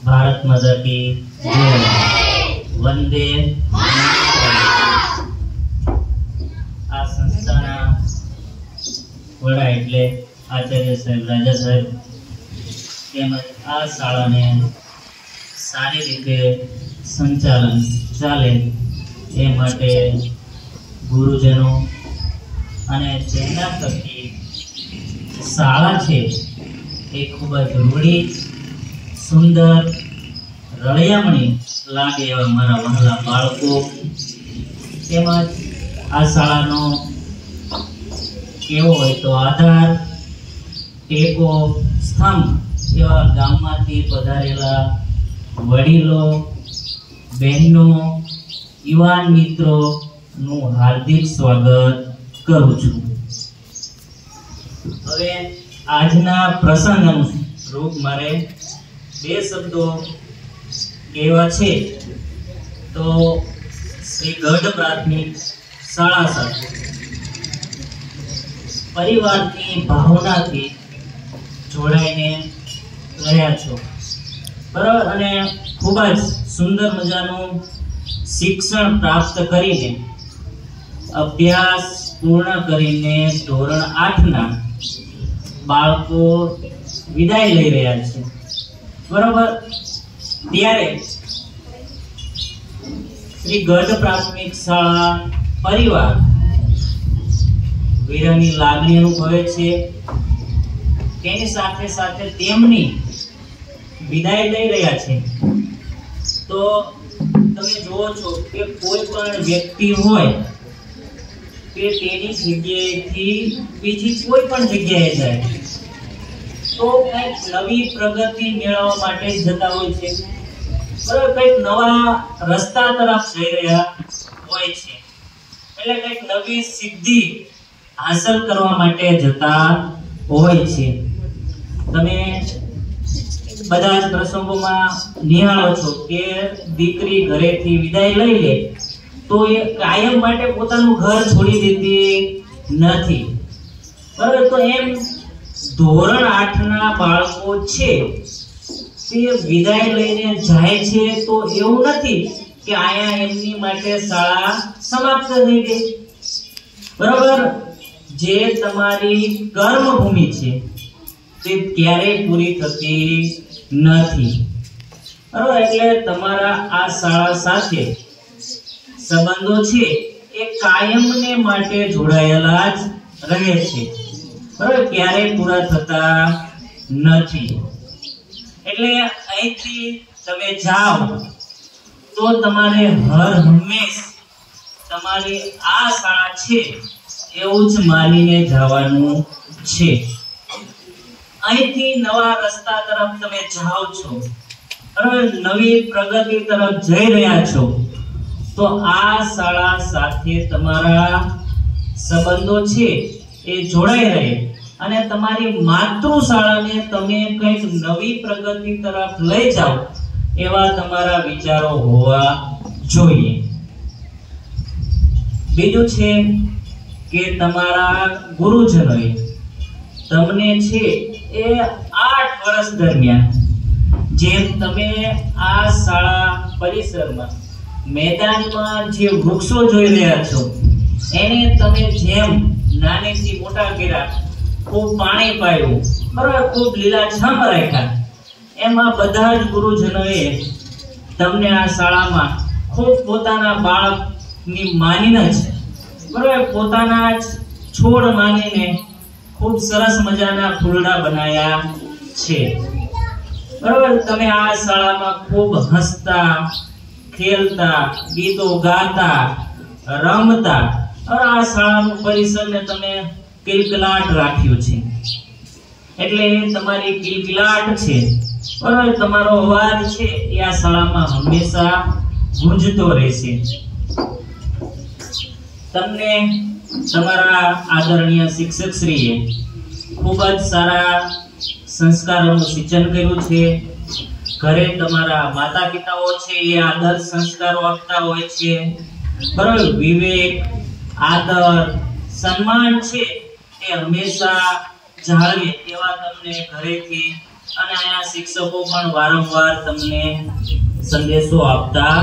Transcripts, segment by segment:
भारत माता की जय। वंदे आ संस्थाना वड़ा एटले आचार्य साहेब, राजा साहेब તેમજ આ શાળાને સારી રીતે સંચાલન ચાલે એ માટે ગુરુજનો અને જેના થકી શાળા છે એ ખૂબ જ રૂડી, સુંદર, રળિયામણી લાગે એવા મારા વહાલા બાળકો તેમજ આ શાળાનો કેવો હોય તો આધાર, ટેકો, સ્તંભ એવા ગામમાંથી પધારેલા વડીલો, બહેનો, યુવાન મિત્રોનું હાર્દિક સ્વાગત કરું છું। હવે આજના પ્રસંગ અનુરૂપ મારે બે શબ્દો કહેવા છે તો શ્રી ગઢ પ્રાથમિક શાળા સાથે પરિવારની ભાવનાથી જોડાઈને રહ્યા છો, બરાબર, અને ખૂબ જ સુંદર મજાનું શિક્ષણ પ્રાપ્ત કરીને અભ્યાસ પૂર્ણ કરીને ધોરણ 8ના બાળકો વિદાય લઈ રહ્યા છે, બરાબર। ત્યારે શ્રી ગઢ પ્રાથમિક શાળા પરિવાર વીરાની લાગણી અનુભવે છે। તેની સાથે સાથે તેમની વિદાય લઈ રહ્યા છે તો તમે જુઓ છો કે કોઈ પણ વ્યક્તિ હોય કે તેની જગ્યાએથી બીજી કોઈ પણ જગ્યાએ જાય તો કંઈક નવી પ્રગતિ મેળવવા માટે જતા હોય છે, બરાબર, કંઈક નવા રસ્તા તરફ જઈ રહ્યા હોય છે, એટલે કંઈક નવી સિદ્ધિ હાંસલ કરવા માટે જતા હોય છે। તમે બધા જ પ્રસંગોમાં નિહાળો છો કે દીકરી ઘરેથી વિદાય લઈ લે તો એ કાયમ માટે પોતાનું ઘર છોડી દેતી નથી, બરાબર। તો એમ ધોરણ 8ના બાળકો છે તે વિદાય લઈને જાય છે તો એવું નથી કે આયા એમની માટે શાળા સમાપ્ત થઈ ગઈ, બરાબર। જે તમારી કર્મભૂમિ છે તે ક્યારેય પૂરી થતી નથી, બરાબર। એટલે તમારા આ શાળા સાથે સંબંધો છે એ કાયમને માટે જોડાયેલા જ રહે છે, બરાબર, ક્યારેય પૂરા થતા નથી। એટલે અહીંથી તમે જાઓ તો તમારે હર હંમેશ તમારી આ શાળા છે એવું જ માનીને જવાનું છે। અહીંથી નવા રસ્તા તરફ તમે જાઓ છો, બરાબર, નવી પ્રગતિ તરફ જઈ રહ્યા છો તો આ શાળા સાથે તમારા સંબંધો છે એ જોડાઈ રહે અને તમારી માતૃશાળાને તમે કંઈક નવી પ્રગતિ તરફ લઈ જાઓ એવા તમારા વિચારો હોવા જોઈએ। બીજું છે કે તમારા ગુરુજનોએ તમને છે એ 8 વર્ષ દરમિયાન જેમ તમે આ શાળા પરિસરમાં મેદાનમાં જે વૃક્ષો જોઈ રહ્યા છો એને તમે જેમ નાનેથી મોટા કર્યા, ખૂબ પાણી પાયું, બરાબર, ખૂબ લીલાછમ રાખ્યા, એમાં બધા જ ગુરુજનોએ તમને આ શાળામાં ખૂબ પોતાના બાળકની માનીને જ, બરાબર, પોતાના જ છોડ માનીને ખૂબ સરસ મજાના ફૂલડા બનાવ્યા છે, બરાબર। તમે આ શાળામાં ખૂબ હસતા, ખેલતા, ગીતો ગાતા, રમતા, આ શાળાનું પરિસરને તમે કિલકિલાટ રાખ્યું છે, એટલે તમારી કિલકિલાટ છે, બરાબર, તમારો અવાજ છે એ આ શાળામાં હંમેશા ગુંજતો રહેશે। તમને તમારા આદરણીય શિક્ષકશ્રીએ ખૂબ જ સારા સંસ્કારોનું સિંચન કર્યું છે। ઘરે તમારા માતા પિતાઓ છે એ આદર્શ સંસ્કારો આપતા હોય છે, બરાબર, વિવેક, આદર, સન્માન છે એ હંમેશા જાળવે એવા તમને ઘરેથી અને આયા શિક્ષકો પણ વારંવાર તમને સંદેશો આપતા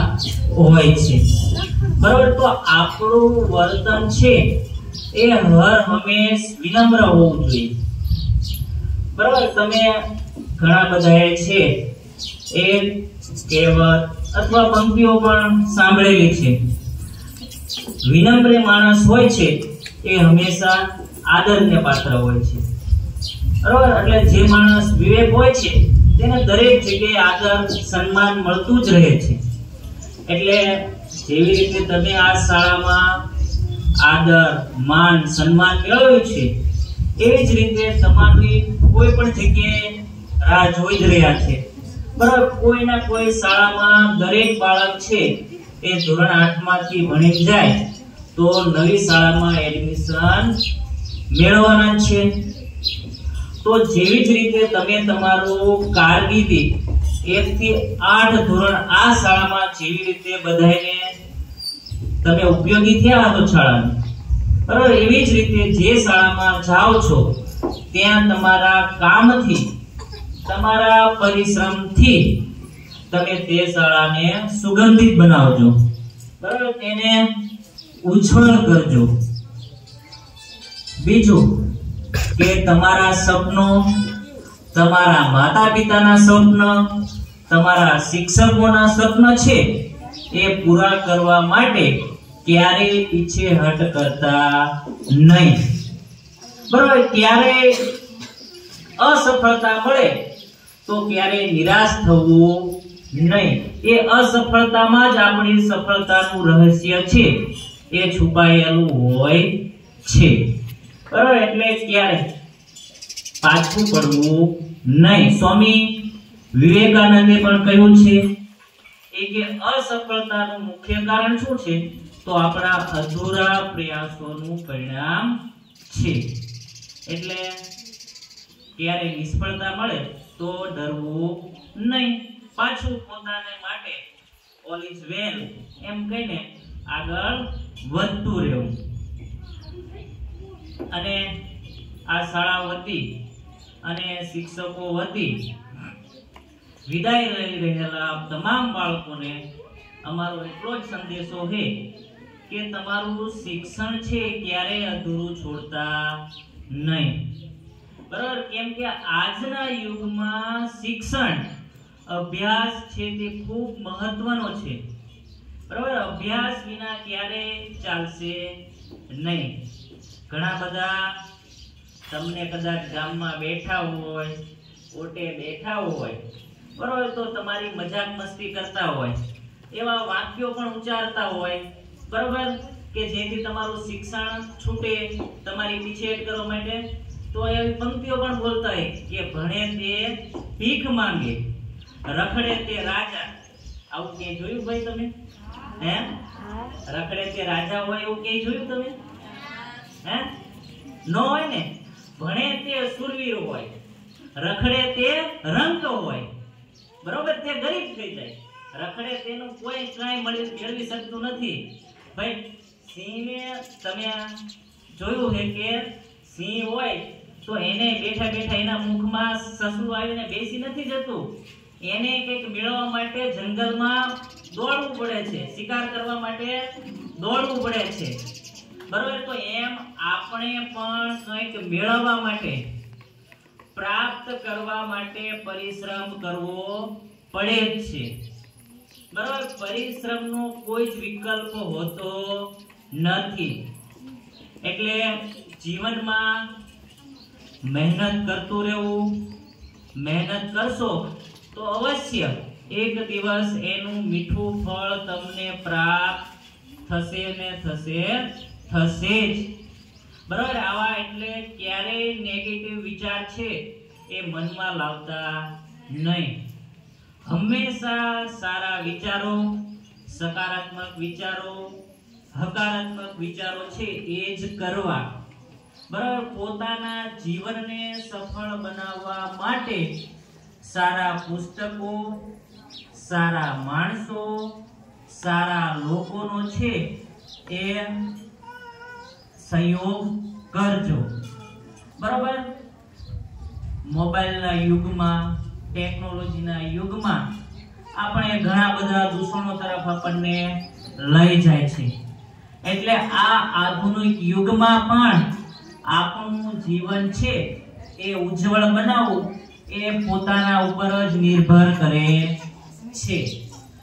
હોય છે, બરાબર. તો આપણું વર્તન છે એ હર હંમેશ વિનમ્ર હોવું જોઈએ, બરાબર. તમે ઘણા બધા છે એ કહેવત અથવા પંક્તિઓ પણ સાંભળેલી છે. વિનમ્ર માણસ હોય છે એ હંમેશા આદરને પાત્ર હોય છે, બરાબર. એટલે જે માણસ વિવેક હોય છે તેને દરેક જગ્યાએ આદર સન્માન મળતું જ રહે છે. એટલે જેવી રીતે તમે આ શાળામાં આદર માન સન્માન મેળવ્યું છે, એવી જ રીતે તમારી કોઈ પણ જગ્યાએ રાહ જોઈ જ રહ્યા છે, બરાબર. કોઈના કોઈ શાળામાં દરેક બાળક છે એ ધોરણ 8 માંથી ભણી જાય તો નવી શાળામાં એડમિશન મેળવવાના છે. તો જેવી જ રીતે તમે તમારું કારકિર્દી 1 થી 8 ધોરણ આ શાળામાં જેવી રીતે બધાને તમે ઉપયોગી થયા હતો શાળાને, બરાબર, એવી જ રીતે જે શાળામાં જાઓ છો ત્યાં તમારા કામથી તમારા પરિશ્રમથી તમે તે શાળાને સુગંધિત બનાવજો, બરાબર, તેને ઉછળ કરજો. બીજું કે તમારા સપનો, તમારા માતા પિતાના સપના, તમારા શિક્ષકોના સપના છે એ પૂરા કરવા માટે ક્યારેય પીછેહટ કરતા નહીં, બરાબર. ક્યારેય અસફળતા મળે તો ક્યારેય નિરાશ થવું નહીં. એ અસફળતામાં જ આપણી સફળતાનું રહસ્ય છે એ છુપાયેલું હોય છે, બરાબર. એટલે ક્યારે પાછું પડવું નહીં. સ્વામી વિવેકાનંદે પણ કહ્યું છે કે અસફળતાનું મુખ્ય કારણ શું છે? તો આપણા અધૂરા પ્રયાસોનું પરિણામ છે. એટલે ક્યારે નિષ્ફળતા મળે તો ડરવું નહીં, પાછું પોતાને માટે ઓલ ઇઝ વેલ એમ કહીને આગળ વધતું રહેવું. અને આ શાળા વતી અને શિક્ષકો વતી વિદાય લઈ રહેલા તમામ બાળકોને અમારો એટલો જ સંદેશો છે કે તમારું શિક્ષણ છે ક્યારેય અધૂરું છોડતા નહીં, બરાબર. કેમ કે આજના યુગમાં શિક્ષણ અભ્યાસ છે તે ખૂબ મહત્વનો છે, બરાબર. અભ્યાસ વિના ક્યારેય ચાલશે નહીં. ઘણા બધા તમને કદાચ ગામમાં બેઠા હોય, ઓટે બેઠા હોય, બરાબર, તો તમારી મજાક મસ્તી કરતા હોય, એવા વાક્યો પણ ઉચ્ચારતા હોય, બરાબર, કે જેથી તમારું શિક્ષણ છૂટે, તમારી પીછેહટ કરવા માટે. તો એવી પંક્તિઓ પણ બોલતા હોય કે ભણે તે ભીખ માંગે, રખડે તે રાજા. આવું ક્યાંય જોયું ભાઈ તમે? હે, રખડે તે રાજા હોય એવું ક્યાંય જોયું તમે? હે, ન હોય ને. ભણે તે સુરવીર હોય, રખડે તે રંક હોય, બરોબર, તે ગરીબ થઈ જાય. રખડે તેનું કોઈ કાંઈ મેળવી શકતું નથી. ભાઈ સિંહને તમે જોયું છે કે સિંહ હોય તો એને બેઠા બેઠા એના મુખમાં સસલું આવીને બેસી નથી જતું. એને કંઈક મેળવવા માટે જંગલમાં દોડવું પડે છે, શિકાર કરવા માટે દોડવું પડે છે, બરોબર. તો એમ આપણે પણ કંઈક મેળવવા માટે, પ્રાપ્ત કરવા માટે પરિશ્રમ કરવો પડે જ છે, બરોબર. પરિશ્રમનો કોઈ જ વિકલ્પ હોતો નથી. એટલે જીવનમાં મહેનત કરતું રહેવું. મહેનત કરશો તો અવશ્ય એક દિવસ એનું મીઠું ફળ તમને પ્રાપ્ત થશે ને થશે જ, બરાબર. આવા એટલે ક્યારેય નેગેટિવ વિચાર છે એ મનમાં લાવતા નહીં. હંમેશા સારા વિચારો, સકારાત્મક વિચારો, હકારાત્મક વિચારો છે એ જ કરવા, બરાબર. પોતાના જીવનને સફળ બનાવવા માટે સારા પુસ્તકો, સારા માણસો, સારા લોકોનો છે એ સંયોગ કરજો, બરાબર. મોબાઈલના યુગમાં, ટેકનોલોજીના યુગમાં આપણે ઘણા બધા દૂષણો તરફ આપણને લઈ જાય છે. એટલે આ આધુનિક યુગમાં પણ આપણું જીવન છે એ ઉજ્જવળ બનાવવું એ પોતાના ઉપર જ નિર્ભર કરે છે.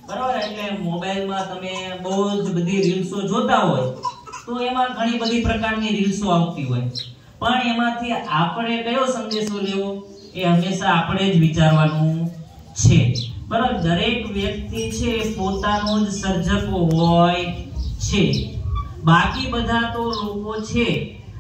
બરાબર? એટલે મોબાઈલમાં તમે બહુ જ બધી રીલ્સો જોતા હોય તો એમાં ઘણી બધી પ્રકારની રીલ્સો આવતી હોય, પણ એમાંથી આપણે કયો સંદેશો લેવો એ હંમેશા આપણે જ વિચારવાનું છે. બરાબર? દરેક વ્યક્તિ છે પોતાનો જ સર્જકો હોય છે. બાકી બધા તો લોકો છે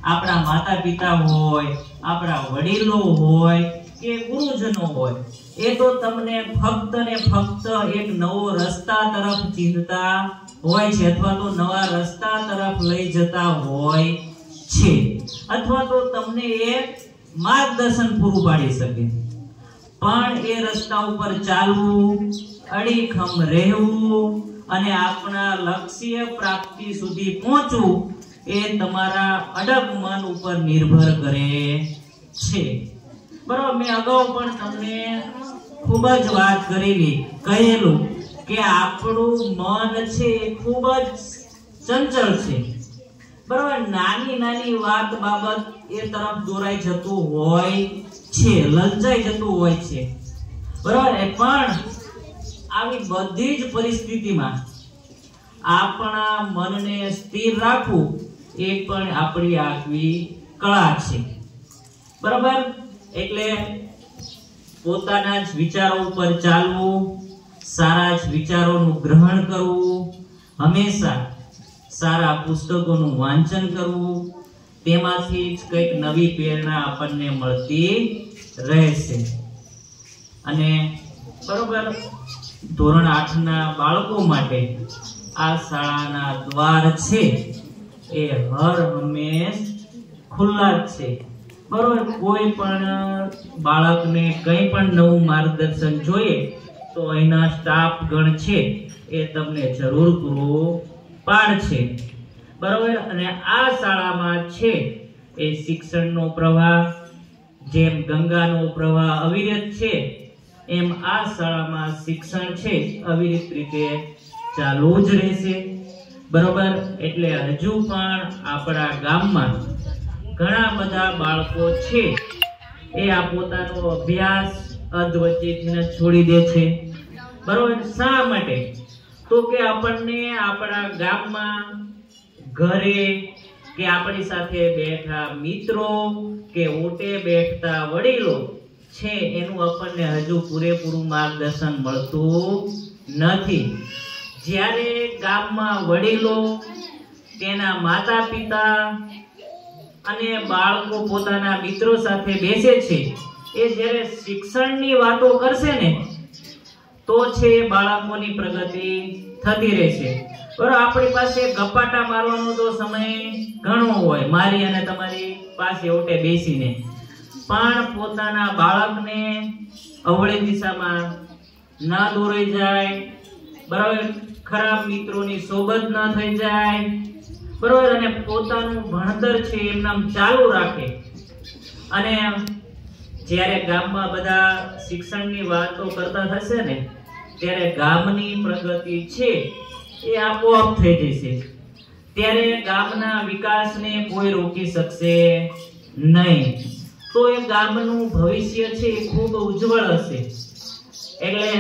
આપણા માતા પિતા હોય, આપણા વડીલો હોય કે ગુરુજનો હોય, એ તો તમને ફક્ત ને ફક્ત એક નવો રસ્તા તરફ ચીંધતા હોય છે, અથવા તો નવા રસ્તા તરફ લઈ જતા હોય છે, અથવા તો તમને એક માર્ગદર્શન પૂરું પાડી શકે. પણ એ રસ્તા ઉપર ચાલવું, અડીખમ રહેવું અને આપણા લક્ષ્ય પ્રાપ્તિ સુધી પહોંચવું એ તમારા અડગ મન ઉપર નિર્ભર કરે છે. બરાબર? મેં અગાઉ પણ તમને ખૂબ જ વાત કહેલું કે આપણું મન છે એ ખૂબ જ ચંચળ છે. બરાબર? નાની નાની વાત બાબત એ તરફ દોરાઈ જતું હોય છે, લલચાઈ જતું હોય છે. બરાબર? પણ આવી બધી જ પરિસ્થિતિમાં આપણા મનને સ્થિર રાખવું એ પણ આપણી આગવી કળા છે. બરાબર? એટલે પોતાના જ વિચારો ઉપર ચાલવું, સારા જ વિચારોનું ગ્રહણ કરવું, હંમેશા સારા પુસ્તકોનું વાંચન કરવું, તેમાંથી જ કંઈક નવી પ્રેરણા આપણને મળતી રહેશે. અને બરોબર, ધોરણ 8 ના બાળકો માટે આ શાળાના દ્વાર છે એ હર હંમેશ ખુલ્લા જ છે. બરોબર? કોઈ પણ બાળકને કંઈ પણ નવું માર્ગદર્શન જોઈએ તો અહીંના સ્ટાફ ગણ છે એ તમને જરૂર પૂરું પાડશે. બરોબર? અને આ શાળામાં છે એ શિક્ષણનો પ્રવાહ જેમ ગંગાનો પ્રવાહ અવિરત છે, એમ આ શાળામાં શિક્ષણ છે અવિરત રીતે ચાલુ જ રહેશે. બરોબર? એટલે હજુ પણ આપણા ગામમાં ઘણા બધા બાળકો છે એ આ પોતાનો અભ્યાસ અધવચ્ચેથી છોડી દે છે. બરોબર? શા માટે? તો કે આપણને આપણા ગામમાં ઘરે કે આપણી સાથે બેઠા મિત્રો કે ઓટે બેઠતા વડીલો છે એનું આપણને હજુ પૂરેપૂરું માર્ગદર્શન મળતું નથી. જ્યારે ગામમાં વડીલો, તેના માતા પિતા અને બાળકો પોતાના મિત્રો સાથે બેસે છે, એ જ્યારે શિક્ષણની વાતો કરશે ને તો છે બાળકોની પ્રગતિ થતી રહેશે. બરાબર? આપણી પાસે ગપાટા મારવાનો તો સમય ઘણો હોય, મારી અને તમારી પાસે ઓટે બેસીને, પણ પોતાના બાળકને અવળી દિશામાં ના દોરાઈ જાય, બરાબર, ખરાબ મિત્રોની સોબત ના થઈ જાય, બરાબર, અને પોતાનું ભણતર છે એમનામ ચાલુ રાખે. અને જ્યારે ગામમાં બધા શિક્ષણની વાતો કરતા થશે ને ત્યારે ગામની પ્રગતિ છે એ આપોઆપ થઈ જશે. ત્યારે ગામના વિકાસને કોઈ રોકી શકશે નહીં. તો એ ગામનું ભવિષ્ય છે એ ખૂબ ઉજ્જવળ હશે. એટલે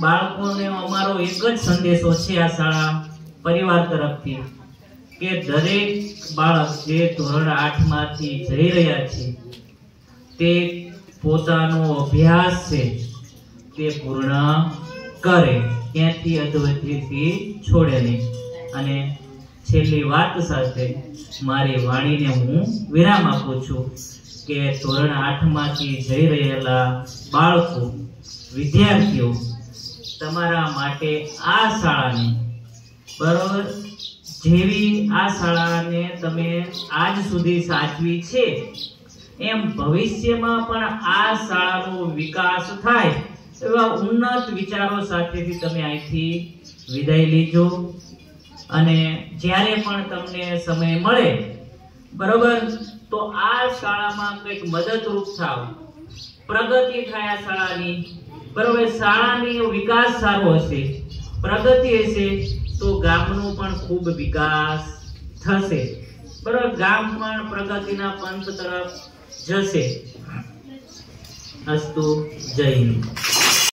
બાળકોને અમારો એક જ સંદેશો છે આ શાળા પરિવાર તરફથી કે દરેક બાળક જે ધોરણ 8 માંથી જઈ રહ્યા છે તે પોતાનો અભ્યાસ છે તે પૂર્ણ કરે, ક્યાંથી અધવચ્ચેથી છોડે નહીં. અને છેલ્લી વાત સાથે મારી વાણીને હું વિરામ આપું છું કે ધોરણ 8 માંથી જઈ રહેલા બાળકો, વિદ્યાર્થીઓ, તમારા માટે આ શાળાને, બરોબર, જેવી આ શાળાને તમે આજ સુધી સાચવી છે એમ ભવિષ્યમાં પણ આ શાળાનો વિકાસ થાય એવા ઉન્નત વિચારો સાથેથી તમે અહીંથી વિદાય લીજો. અને જ્યારે પણ તમને સમય મળે, બરોબર, તો આ શાળામાં કંઈક મદદરૂપ થાવ. પ્રગતિ થાય આ શાળાની, બરોબર, શાળાની વિકાસ સારો હશે, પ્રગતિ હશે તો ગામનો પણ ખૂબ વિકાસ થશે, બરોબર, ગામ પણ પ્રગતિના પંથ તરફ જશે. અસ્તુ. જય હિન્દ.